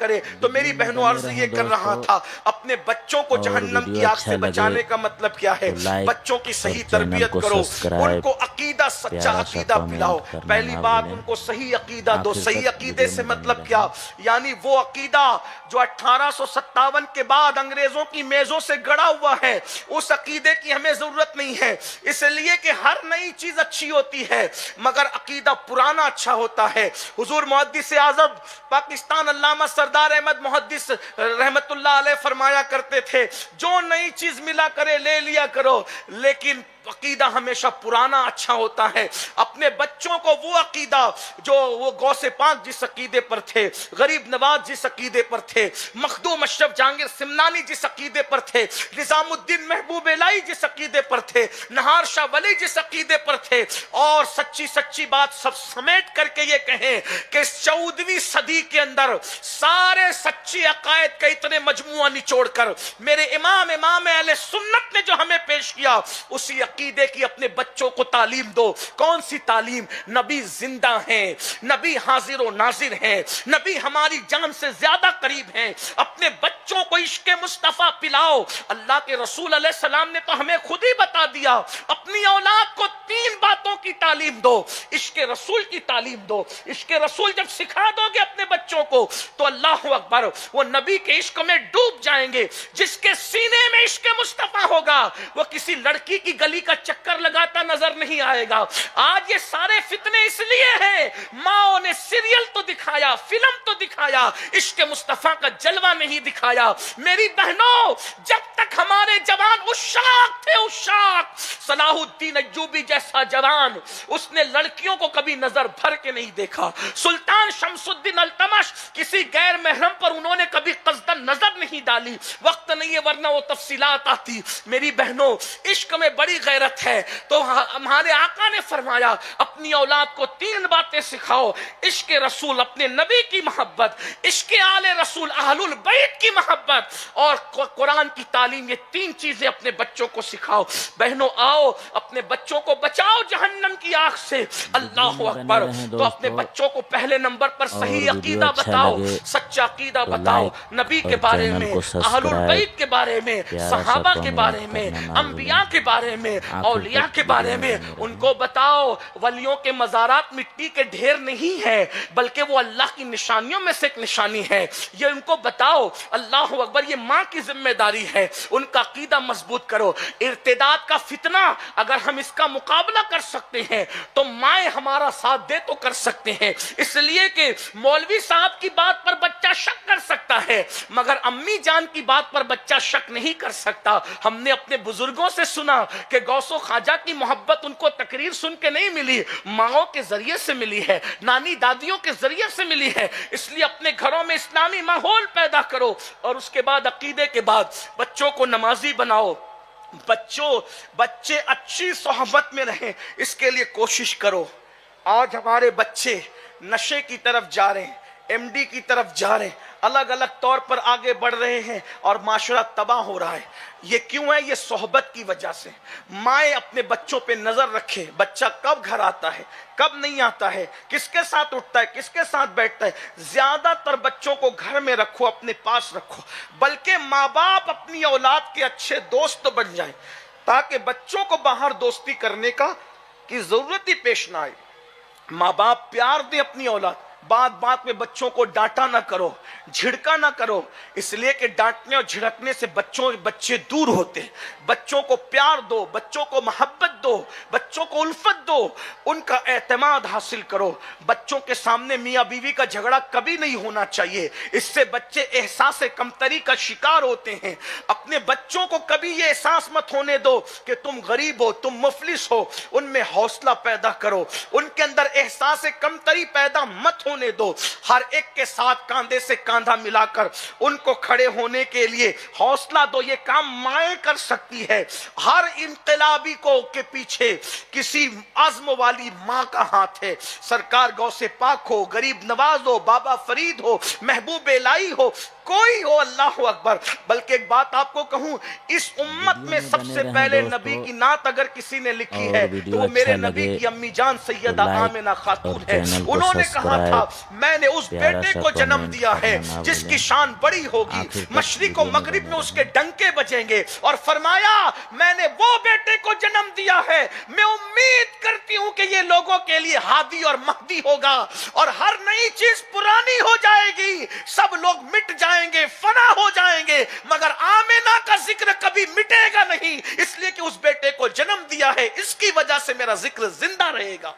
کرے. تو میری بہنوں عرض یہ کر رہا تھا اپنے بچوں کو جہنم کی آگ سے بچانے کا مطلب کیا ہے؟ بچوں کی صحیح تربیت کرو، ان کو عقیدہ سچا عقیدہ پلاؤ. پہلی بات ان کو صحیح عقیدہ دو. صحیح عقیدے سے مطلب کیا؟ یعنی وہ عقیدہ جو 1857 کے بعد انگریزوں کی میزوں سے گڑا ہوا ہے، اس عقیدے کی ہمیں ضرورت نہیں ہے، اس لیے کہ ہر نئی چیز اچھی ہوتی ہے مگر عقیدہ پرانا اچھا ہوتا ہے. حضور محدث اعظم پاکستان علامہ سردار احمد محدث رحمت اللہ علیہ فرمایا کرتے تھے جو نئی چیز ملا کرے لے لیا کرو، لیکن عقیدہ ہمیشہ پرانا اچھا ہوتا ہے. اپنے بچوں کو وہ عقیدہ جو وہ غوث پاک جس عقیدے پر تھے، غریب نواز جس عقیدے پر تھے، مخدوم اشرف جہانگیر سمنانی جس عقیدے پر تھے، نظام الدین محبوب الہی جس عقیدے پر تھے، نہار شاہ ولی جس عقیدے پر تھے، اور سچی بات سب سمیٹ کر کے یہ کہیں کہ 14ویں صدی کے اندر سارے سچی عقائد کا اتنے مجموعہ نچوڑ کر میرے امام اہل سنت نے جو ہمیں پیش کیا، اسی عقیدے کی اپنے بچوں کو تعلیم دو. کون سی تعلیم؟ نبی زندہ ہیں، نبی حاضر و ناظر ہیں، نبی ہماری جان سے زیادہ قریب ہیں. اپنے بچوں کو عشق مصطفیٰ پلاؤ. اللہ کے رسول علیہ السلام نے تو ہمیں خود ہی بتا دیا، اپنی اولاد کو 3 باتوں کی تعلیم دو. عشق رسول کی تعلیم دو. عشق رسول جب سکھا دو گے اپنے بچوں کو تو اللہ اکبر، وہ نبی کے عشق میں ڈوب جائیں گے. جس کے سینے میں عشق مصطفیٰ ہوگا وہ کسی لڑکی کی گلی کا چکر لگاتا نظر نہیں آئے گا. آج یہ سارے فتنے اس لیے ہیں، ماں نے سیریل تو دکھایا، فلم تو دکھایا، عشق مصطفیٰ کا جلوہ نہیں دکھایا. میری بہنوں، جب تک ہمارے جوان عشاق تھے، عشاق، صلاح الدین ایوبی جیسا جوان، اس نے لڑکیوں کو کبھی نظر بھر کے نہیں دیکھا. سلطان شمس الدین التمش، کسی غیر محرم پر انہوں نے کبھی قصدن نظر نہیں ڈالی. وقت نہیں ہے ورنہ وہ تفصیلات آتی. میری بہنوں، عشق میں بڑی غیرت ہے. تو ہمارے آقا نے فرمایا اپنی اولاد کو 3 باتیں سکھاؤ: عشق رسول، اپنے نبی کی محبت، عشق آل رسول، اہل البیت کی محبت، اور قرآن کی تعلیم. یہ 3 چیزیں اپنے بچوں کو سکھاؤ. بہنوں آؤ اپنے بچوں کو بچاؤ جہنم کی آگ سے. اللہ اکبر. تو اپنے بچوں کو پہلے نمبر پر صحیح عقیدہ بتاؤ، سچا عقیدہ بتاؤ، نبی کے بارے میں، اہل البیت کے بارے میں، صحابہ کے بارے میں، انبیاء کے بارے میں، اولیاء کے بارے میں. ان کو بتاؤ ولیوں کے مزارات مٹی کے ڈھیر نہیں ہے بلکہ وہ اللہ کی نشانیوں میں سے ایک نشانی ہے. یہ ان کو بتاؤ. اللہ اکبر. یہ ماں کی ذمہ داری ہے. ان کا عقیدہ مضبوط کرو. ارتداد کا فتنہ اگر ہم اس کا مقابلہ کر سکتے ہیں تو مائیں ہمارا ساتھ دے تو کر سکتے ہیں. اس لیے کہ مولوی صاحب کی بات پر بچہ شک کر سکتا ہے مگر امی جان کی بات پر بچہ شک نہیں کر سکتا. ہم نے اپنے بزرگوں سے سنا کہ غوث و خواجہ کی محبت ان کو تقریر سن کے نہیں ملی، ماؤں کے ذریعے سے ملی ہے، نانی دادیوں کے ذریعے سے ملی ہے. اس لیے اپنے گھروں میں اسلامی ماحول پیدا کرو اور اس کے بعد عقیدے کے بعد بچوں کو نمازی بناؤ. بچے اچھی صحبت میں رہیں، اس کے لیے کوشش کرو. آج ہمارے بچے نشے کی طرف جا رہے ہیں، ایم ڈی کی طرف جا رہے ہیں، الگ الگ طور پر آگے بڑھ رہے ہیں اور معاشرہ تباہ ہو رہا ہے. یہ کیوں ہے؟ یہ صحبت کی وجہ سے. مائیں اپنے بچوں پہ نظر رکھے. بچہ کب گھر آتا ہے، کب نہیں آتا ہے، کس کے ساتھ اٹھتا ہے، کس کے ساتھ بیٹھتا ہے. زیادہ تر بچوں کو گھر میں رکھو، اپنے پاس رکھو. بلکہ ماں باپ اپنی اولاد کے اچھے دوست بن جائیں تاکہ بچوں کو باہر دوستی کرنے کی ضرورت ہی پیش نہ آئے. ماں باپ پیار دیں اپنی اولاد. بات میں بچوں کو ڈانٹا نہ کرو، جھڑکا نہ کرو، اس لیے کہ ڈانٹنے اور جھڑکنے سے بچے دور ہوتے ہیں. بچوں کو پیار دو، بچوں کو محبت دو، بچوں کو الفت دو، ان کا اعتماد حاصل کرو. بچوں کے سامنے میاں بیوی کا جھگڑا کبھی نہیں ہونا چاہیے، اس سے بچے احساس کمتری کا شکار ہوتے ہیں. اپنے بچوں کو کبھی یہ احساس مت ہونے دو کہ تم غریب ہو، تم مفلس ہو. ان میں حوصلہ پیدا کرو، ان کے اندر احساس کمتری پیدا مت ہونے دو. ہر ایک کے ساتھ کاندھے سے کاندھا ملا کر ان کو کھڑے ہونے کے لیے حوصلہ دو. یہ کام مائیں کر سکتی ہے. ہر انقلابی کو کے پیچھے کسی عزم والی ماں کا ہاتھ ہے. سرکار غوث پاک ہو، غریب نواز ہو، بابا فرید ہو، محبوب الہی ہو، کوئی ہو, اللہ اکبر. بلکہ ایک بات آپ کو کہوں, اس امت میں سب سے پہلے نبی کی نعت اگر کسی نے لکھی ہے تو وہ میرے نبی کی امی جان سیدہ آمنہ خاتون ہے. انہوں نے کہا تھا میں نے اس بیٹے کو جنم دیا ہے جس کی شان بڑی ہوگی, مشرق و مغرب میں اس کے ڈنکے بجیں گے, اور فرمایا میں نے وہ بیٹے کو جنم دیا ہے, میں امید کرتی ہوں کہ یہ لوگوں کے لیے ہادی اور مہدی ہوگا, اور ہر نئی چیز پرانی ہو جائے گی, سب لوگ مٹ جائیں گے, فنا ہو جائیں گے, مگر آمنہ کا ذکر کبھی مٹے گا نہیں, اس لیے کہ اس بیٹے کو جنم دیا ہے, اس کی وجہ سے میرا ذکر زندہ رہے گا.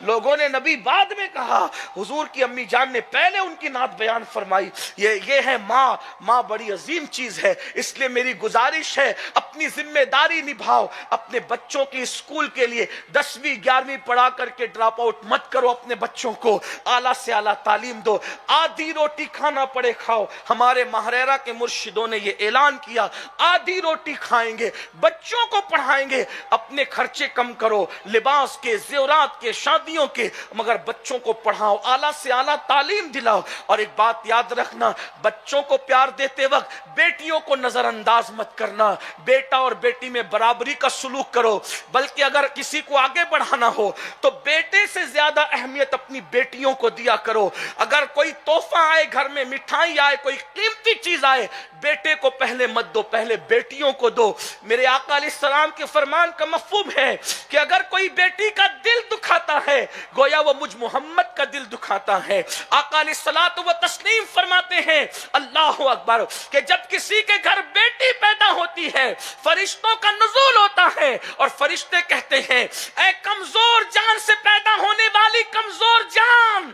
لوگوں نے نبی بعد میں کہا, حضور کی امی جان نے پہلے ان کی نعت بیان فرمائی. یہ ہے ماں, ماں بڑی عظیم چیز ہے, اس لیے میری گزارش ہے اپنی ذمہ داری نبھاؤ, اپنے بچوں کی اسکول کے لیے 10ویں 11ویں پڑھا کر کے ڈراپ آؤٹ مت کرو, اپنے بچوں کو اعلیٰ سے اعلیٰ تعلیم دو, آدھی روٹی کھانا پڑے کھاؤ. ہمارے ماہریرہ کے مرشدوں نے یہ اعلان کیا, آدھی روٹی کھائیں گے, بچوں کو پڑھائیں گے, اپنے خرچے کم کرو, لباس کے, زیورات کے, شادیوں کے, مگر بچوں کو پڑھاؤ, اعلیٰ سے اعلیٰ تعلیم دلاؤ. اور ایک بات یاد رکھنا, بچوں کو پیار دیتے وقت بیٹیوں کو نظر انداز مت کرنا, بیٹا اور بیٹی میں برابری کا سلوک کرو, بلکہ اگر کسی کو آگے بڑھانا ہو تو بیٹے سے زیادہ اہمیت اپنی بیٹیوں کو دیا کرو. اگر کوئی تحفہ آئے گھر میں, مٹھائی آئے, کوئی قیمتی چیز آئے, بیٹے کو پہلے مت دو, پہلے بیٹیوں کو دو. میرے آقا علیہ السلام کے فرمان کا مفہوم ہے کہ اگر کوئی بیٹی کا دل دکھاتا ہے گویا وہ مجھ محمد کا دل دکھاتا ہے. آقا علیہ الصلوۃ والتسلیم فرماتے ہیں اللہ اکبر کہ جب کسی کے گھر بیٹی پیدا ہوتی ہے فرشتوں کا نزول ہوتا ہے, اور فرشتے کہتے ہیں اے کمزور جان سے پیدا ہونے والی کمزور جان,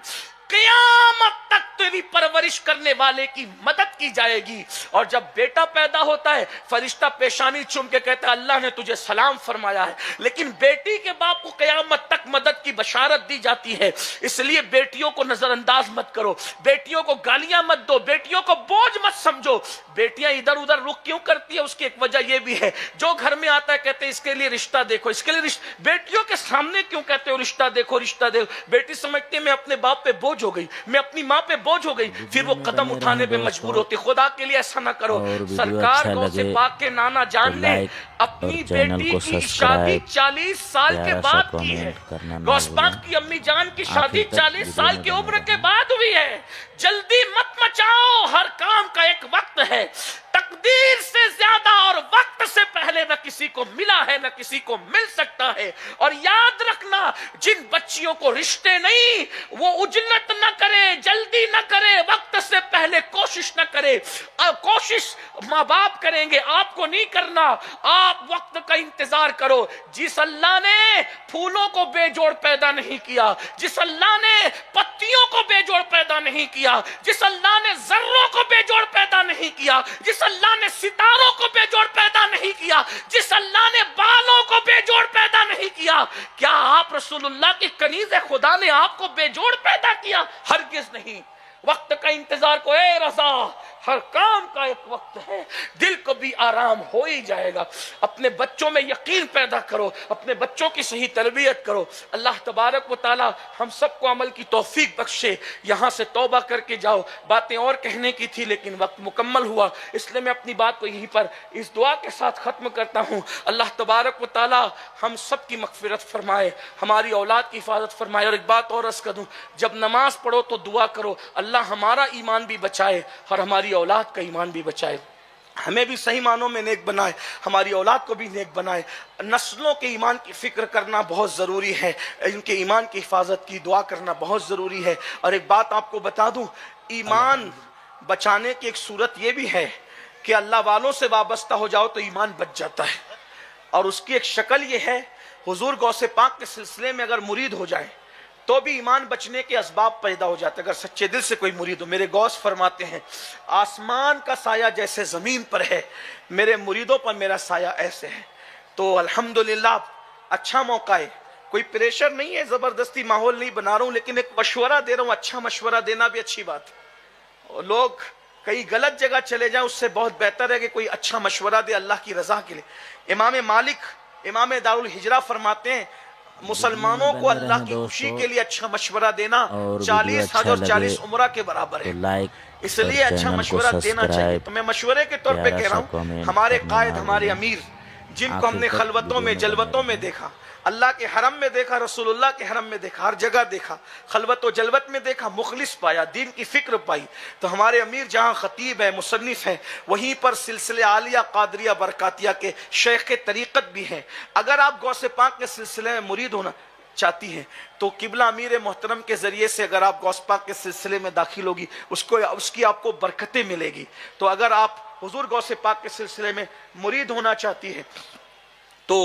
قیامت تک تیری پرورش کرنے والے کی مدد کی جائے گی. اور جب بیٹا پیدا ہوتا ہے فرشتہ پیشانی چوم کے کہتا ہے اللہ نے تجھے سلام فرمایا ہے, لیکن بیٹی کے باپ کو قیامت تک مدد کی بشارت دی جاتی ہے. اس لیے بیٹیوں کو نظر انداز مت کرو, بیٹیوں کو گالیاں مت دو, بیٹیوں کو بوجھ مت سمجھو. بیٹیاں ادھر ادھر رخ کیوں کرتی ہے, اس کی ایک وجہ یہ بھی ہے, جو گھر میں آتا ہے کہتے ہیں اس کے لیے رشتہ دیکھو, اس کے لیے رشتہ. بیٹیوں کے سامنے کیوں کہتے ہو رشتہ دیکھو رشتہ دیکھو؟ بیٹی سمجھتی ہے میں اپنے باپ پہ بوجھ ہو گئی, میں اپنی ماں پہ بوجھ ہو گئی, پھر وہ قدم اٹھانے پہ مجبور ہوتی. خدا کے لیے ایسا نہ کرو. سرکار غوث پاک کے نانا جان نے اپنی بیٹی کی شادی 40 سال کے بعد کی ہے. غوث پاک کی امی جان کی شادی 40 سال کی عمر کے بعد ہوئی ہے. جلدی مت مچاؤ, ہر کام کا ایک وقت ہے. تقدیر سے زیادہ اور وقت سے پہلے نہ کسی کو ملا ہے نہ کسی کو مل سکتا ہے. اور یاد رکھنا, جن بچیوں کو رشتے نہیں وہ عجلت نہ کرے, جلدی نہ کرے, وقت سے پہلے کوشش نہ کرے. کوشش ماں باپ کریں گے, آپ کو نہیں کرنا. آپ وقت کا انتظار کرو. جس اللہ نے پھولوں کو بے جوڑ پیدا نہیں کیا, جس اللہ نے پتیوں کو بے جوڑ پیدا نہیں کیا, جس اللہ نے ذروں کو بے جوڑ پیدا نہیں کیا, جس اللہ نے ستاروں کو بے جوڑ پیدا نہیں کیا, جس اللہ نے بالوں کو بے جوڑ پیدا نہیں کیا, کیا آپ رسول اللہ کی کنیز خدا نے آپ کو بے جوڑ پیدا کیا؟ ہرگز نہیں. وقت کا انتظار کو, اے رضا ہر کام کا ایک وقت ہے, دل کو بھی آرام ہو ہی جائے گا. اپنے بچوں میں یقین پیدا کرو, اپنے بچوں کی صحیح تربیت کرو. اللہ تبارک و تعالی ہم سب کو عمل کی توفیق بخشے. یہاں سے توبہ کر کے جاؤ. باتیں اور کہنے کی تھی لیکن وقت مکمل ہوا, اس لیے میں اپنی بات کو یہیں پر اس دعا کے ساتھ ختم کرتا ہوں. اللہ تبارک و تعالی ہم سب کی مغفرت فرمائے, ہماری اولاد کی حفاظت فرمائے. اور ایک بات اور عرض کر دوں, جب نماز پڑھو تو دعا کرو اللہ ہمارا ایمان بھی بچائے اور ہماری اولاد کا ایمان بھی بچائے, ہمیں بھی صحیح معنوں میں نیک بنائے, ہماری اولاد کو بھی نیک بنائے. نسلوں کے ایمان کی فکر کرنا بہت ضروری ہے, ان کے ایمان کی حفاظت کی دعا کرنا بہت ضروری ہے. اور ایک بات آپ کو بتا دوں, ایمان بچانے کی ایک صورت یہ بھی ہے کہ اللہ والوں سے وابستہ ہو جاؤ تو ایمان بچ جاتا ہے. اور اس کی ایک شکل یہ ہے, حضور غوث پاک کے سلسلے میں اگر مرید ہو جائے تو بھی ایمان بچنے کے اسباب پیدا ہو جاتے اگر سچے دل سے کوئی مرید ہو. میرے غوث فرماتے ہیں آسمان کا سایہ جیسے زمین پر ہے, میرے مریدوں پر میرا سایہ ایسے ہے. تو الحمدللہ اچھا موقع ہے, کوئی پریشر نہیں ہے, زبردستی ماحول نہیں بنا رہا ہوں, لیکن ایک مشورہ دے رہا ہوں. اچھا مشورہ دینا بھی اچھی بات ہے. لوگ کئی غلط جگہ چلے جائیں, اس سے بہت بہتر ہے کہ کوئی اچھا مشورہ دے اللہ کی رضا کے لیے. امام مالک امام دارالہجرہ فرماتے ہیں مسلمانوں کو اللہ کی خوشی کے لیے اچھا مشورہ دینا 40 حج اور 40 عمرہ کے برابر ہے. اس لیے اچھا مشورہ دینا چاہیے. تو میں مشورے کے طور پہ کہہ رہا ہوں، ہمارے قائد، ہمارے امیر، جن کو ہم نے خلوتوں میں جلوتوں میں دیکھا، اللہ کے حرم میں دیکھا، رسول اللہ کے حرم میں دیکھا، ہر جگہ دیکھا، خلوت و جلوت میں دیکھا، مخلص پایا، دین کی فکر پائی. تو ہمارے امیر جہاں خطیب ہے، مصنف ہیں، وہیں پر سلسلے عالیہ قادریہ برکاتیہ کے شیخ طریقت بھی ہیں. اگر آپ غوث پاک کے سلسلے میں مرید ہونا چاہتی ہیں تو قبلہ امیر محترم کے ذریعے سے اگر آپ غوث پاک کے سلسلے میں داخل ہوگی، اس کی آپ کو برکتیں ملے گی. تو اگر آپ حضور غوث پاک کے سلسلے میں مرید ہونا چاہتی ہیں تو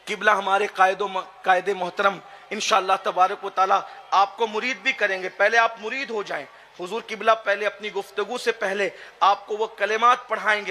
قبلہ ہمارے قائد محترم انشاءاللہ تبارک و تعالی آپ کو مرید بھی کریں گے. پہلے آپ مرید ہو جائیں. حضور قبلہ پہلے اپنی گفتگو سے پہلے آپ کو وہ کلمات پڑھائیں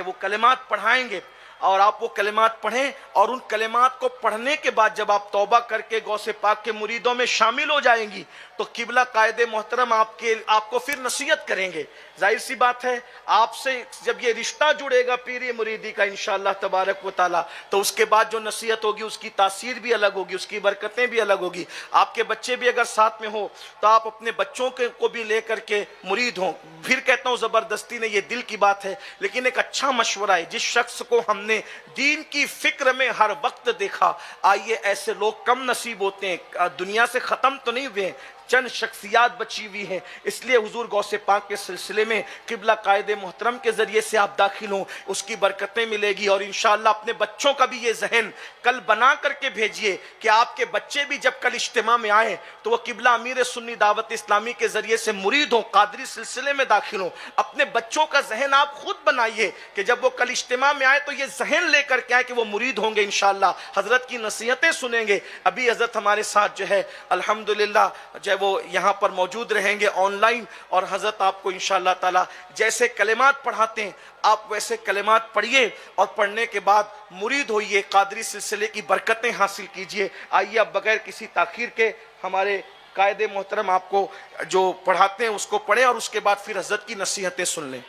گے اور آپ وہ کلمات پڑھیں، اور ان کلمات کو پڑھنے کے بعد جب آپ توبہ کر کے غوث پاک کے مریدوں میں شامل ہو جائیں گی تو قبلہ قائد محترم آپ کو پھر نصیحت کریں گے. ظاہر سی بات ہے، آپ سے جب یہ رشتہ جڑے گا پیری مریدی کا انشاءاللہ تبارک و تعالی، تو اس کے بعد جو نصیحت ہوگی اس کی تاثیر بھی الگ ہوگی، اس کی برکتیں بھی الگ ہوگی. آپ کے بچے بھی اگر ساتھ میں ہو تو آپ اپنے بچوں کو بھی لے کر کے مرید ہوں. پھر کہتا ہوں زبردستی نہیں، یہ دل کی بات ہے، لیکن ایک اچھا مشورہ ہے. جس شخص کو ہم نے دین کی فکر میں ہر وقت دیکھا، آئیے ایسے لوگ کم نصیب ہوتے ہیں. دنیا سے ختم تو نہیں ہوئے، چند شخصیات بچی ہوئی ہیں. اس لیے حضور غوث پاک کے سلسلے میں قبلہ قائد محترم کے ذریعے سے آپ داخل ہوں، اس کی برکتیں ملے گی. اور انشاءاللہ اپنے بچوں کا بھی یہ ذہن کل بنا کر کے بھیجئے کہ آپ کے بچے بھی جب کل اجتماع میں آئیں تو وہ قبلہ امیر سنی دعوت اسلامی کے ذریعے سے مرید ہوں، قادری سلسلے میں داخل ہوں. اپنے بچوں کا ذہن آپ خود بنائیے کہ جب وہ کل اجتماع میں آئے تو یہ ذہن لے کر کے آئے کہ وہ مرید ہوں گے. انشاءاللہ حضرت کی نصیحتیں سنیں گے. ابھی حضرت ہمارے ساتھ جو ہے الحمدللہ وہ یہاں پر موجود رہیں گے آن لائن، اور حضرت آپ کو انشاءاللہ تعالی جیسے کلمات پڑھاتے ہیں آپ ویسے کلمات پڑھیے، اور پڑھنے کے بعد مرید ہوئیے، قادری سلسلے کی برکتیں حاصل کیجئے. آئیے اب بغیر کسی تاخیر کے ہمارے قائد محترم آپ کو جو پڑھاتے ہیں اس کو پڑھیں، اور اس کے بعد پھر حضرت کی نصیحتیں سن لیں.